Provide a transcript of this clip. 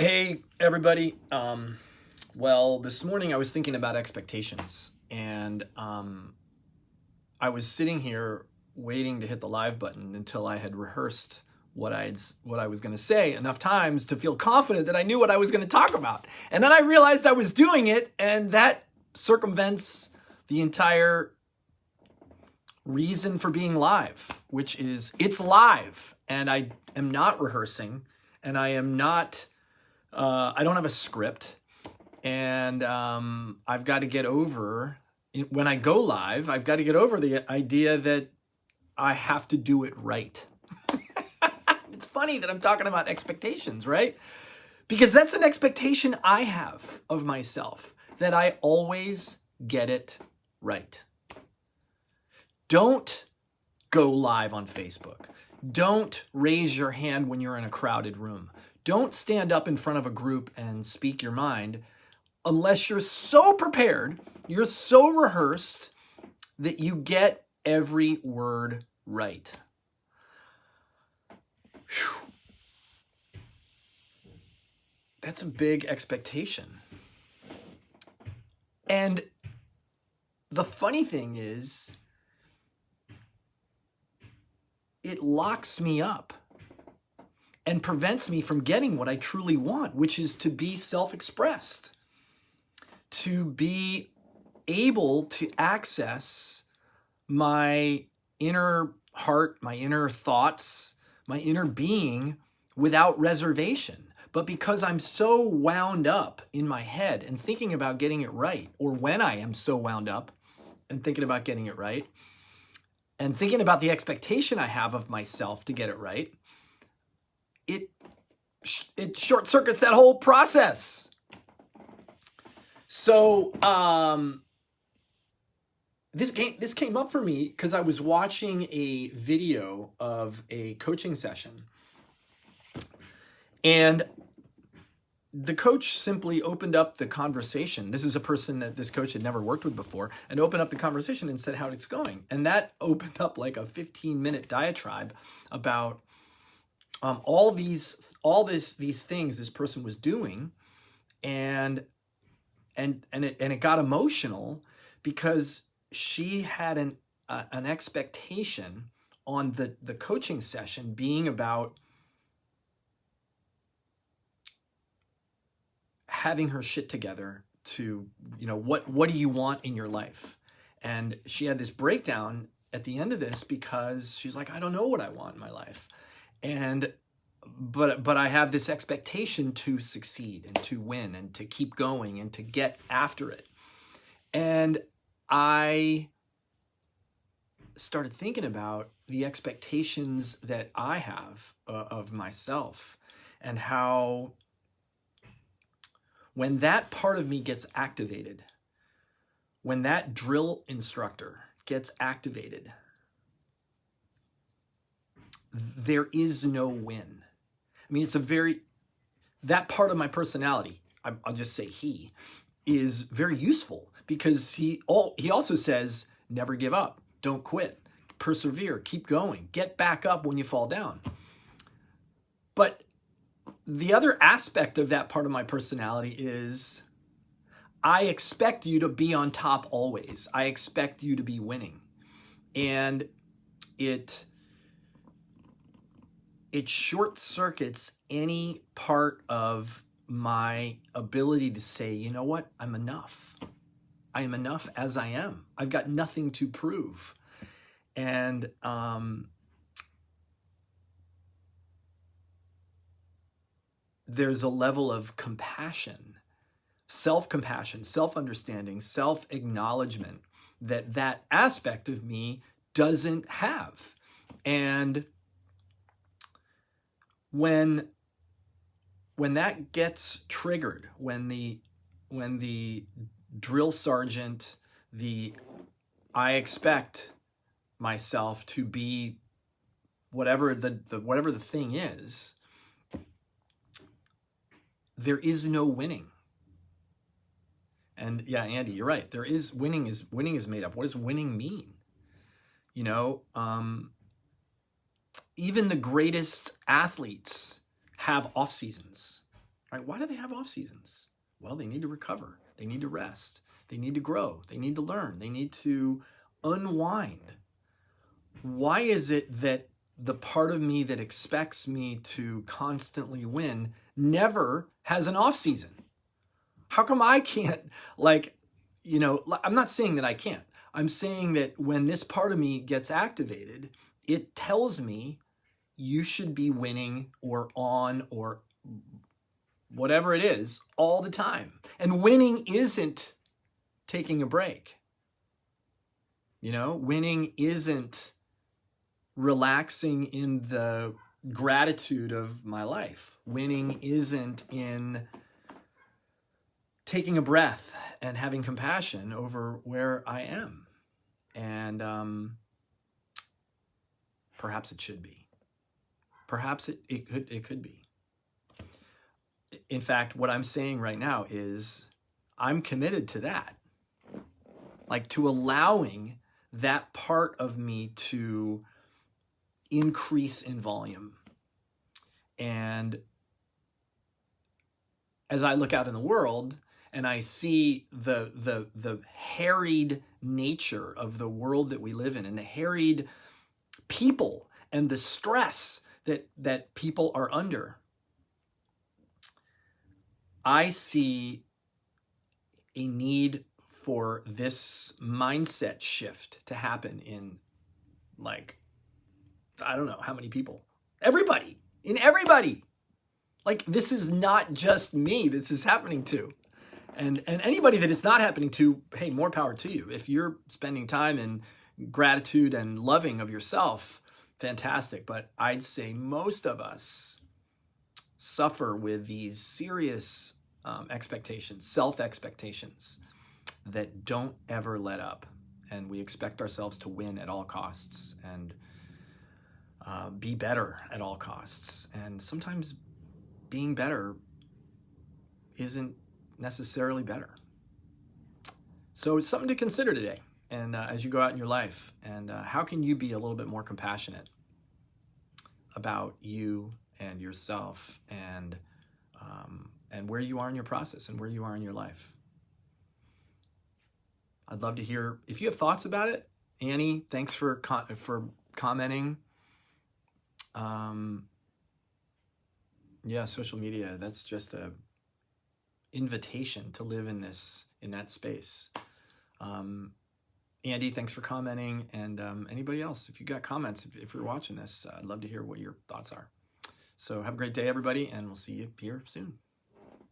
Hey, everybody. Well, this morning I was thinking about expectations, and I was sitting here waiting to hit the live button until I had rehearsed what I was going to say enough times to feel confident that I knew what I was going to talk about. And then I realized I was doing it, and that circumvents the entire reason for being live, which is it's live, and I am not rehearsing, and I am not. I don't have a script, and I've got to get over, when I go live, I've got to get over the idea that I have to do it right. It's funny that I'm talking about expectations, right? Because that's an expectation I have of myself, that I always get it right. Don't go live on Facebook. Don't raise your hand when you're in a crowded room. Don't stand up in front of a group and speak your mind unless you're so prepared, you're so rehearsed that you get every word right. Whew. That's a big expectation. And the funny thing is, it locks me up and prevents me from getting what I truly want, which is to be self-expressed, to be able to access my inner heart, my inner thoughts, my inner being without reservation. But because I'm so wound up in my head and thinking about getting it right, or when I am so wound up and thinking about getting it right, and thinking about the expectation I have of myself to get it right, it short circuits that whole process. So this came up for me because I was watching a video of a coaching session, and the coach simply opened up the conversation. This is a person that this coach had never worked with before, and opened up the conversation and said how it's going. And that opened up like a 15-minute diatribe about all these things this person was doing, and it got emotional because she had an expectation on the coaching session being about having her shit together to, what do you want in your life? And she had this breakdown at the end of this because she's like, I don't know what I want in my life. But I have this expectation to succeed and to win and to keep going and to get after it. And I started thinking about the expectations that I have of myself, and how when that part of me gets activated, when that drill instructor gets activated, there is no win. I mean, that part of my personality, I'll just say he, is very useful because he also says, never give up, don't quit, persevere, keep going, get back up when you fall down. But the other aspect of that part of my personality is, I expect you to be on top always. I expect you to be winning. And it short circuits any part of my ability to say, you know what, I'm enough. I am enough as I am. I've got nothing to prove. And there's a level of compassion, self-compassion, self-understanding, self-acknowledgement that aspect of me doesn't have. And when that gets triggered, when the drill sergeant, I expect myself to be whatever the thing is, there is no winning. And yeah, Andy, you're right. Winning is made up. What does winning mean? Even the greatest athletes have off seasons. right? Why do they have off seasons? Well, they need to recover. They need to rest. They need to grow. They need to learn. They need to unwind. Why is it that the part of me that expects me to constantly win never has an off season? How come I can't, I'm not saying that I can't. I'm saying that when this part of me gets activated, it tells me you should be winning or on or whatever it is all the time. And winning isn't taking a break. Winning isn't relaxing in the gratitude of my life. Winning isn't in taking a breath and having compassion over where I am. And perhaps it should be. Perhaps it could be. In fact, what I'm saying right now is I'm committed to that. To allowing that part of me to increase in volume. And as I look out in the world and I see the harried nature of the world that we live in and the harried people and the stress that people are under, I see a need for this mindset shift to happen in I don't know how many people. Everybody. This is not just me this is happening to. And anybody that it's not happening to, hey, more power to you. If you're spending time in gratitude and loving of yourself, fantastic. But I'd say most of us suffer with these serious expectations, self-expectations that don't ever let up. And we expect ourselves to win at all costs and be better at all costs. And sometimes being better isn't necessarily better. So it's something to consider today. And as you go out in your life, and how can you be a little bit more compassionate about you and yourself and where you are in your process and where you are in your life? I'd love to hear if you have thoughts about it. Annie, thanks for commenting. Social media, that's just a invitation to live in that space. Andy, thanks for commenting. And anybody else, if you got comments, if you're watching this, I'd love to hear what your thoughts are. So have a great day, everybody, and we'll see you here soon.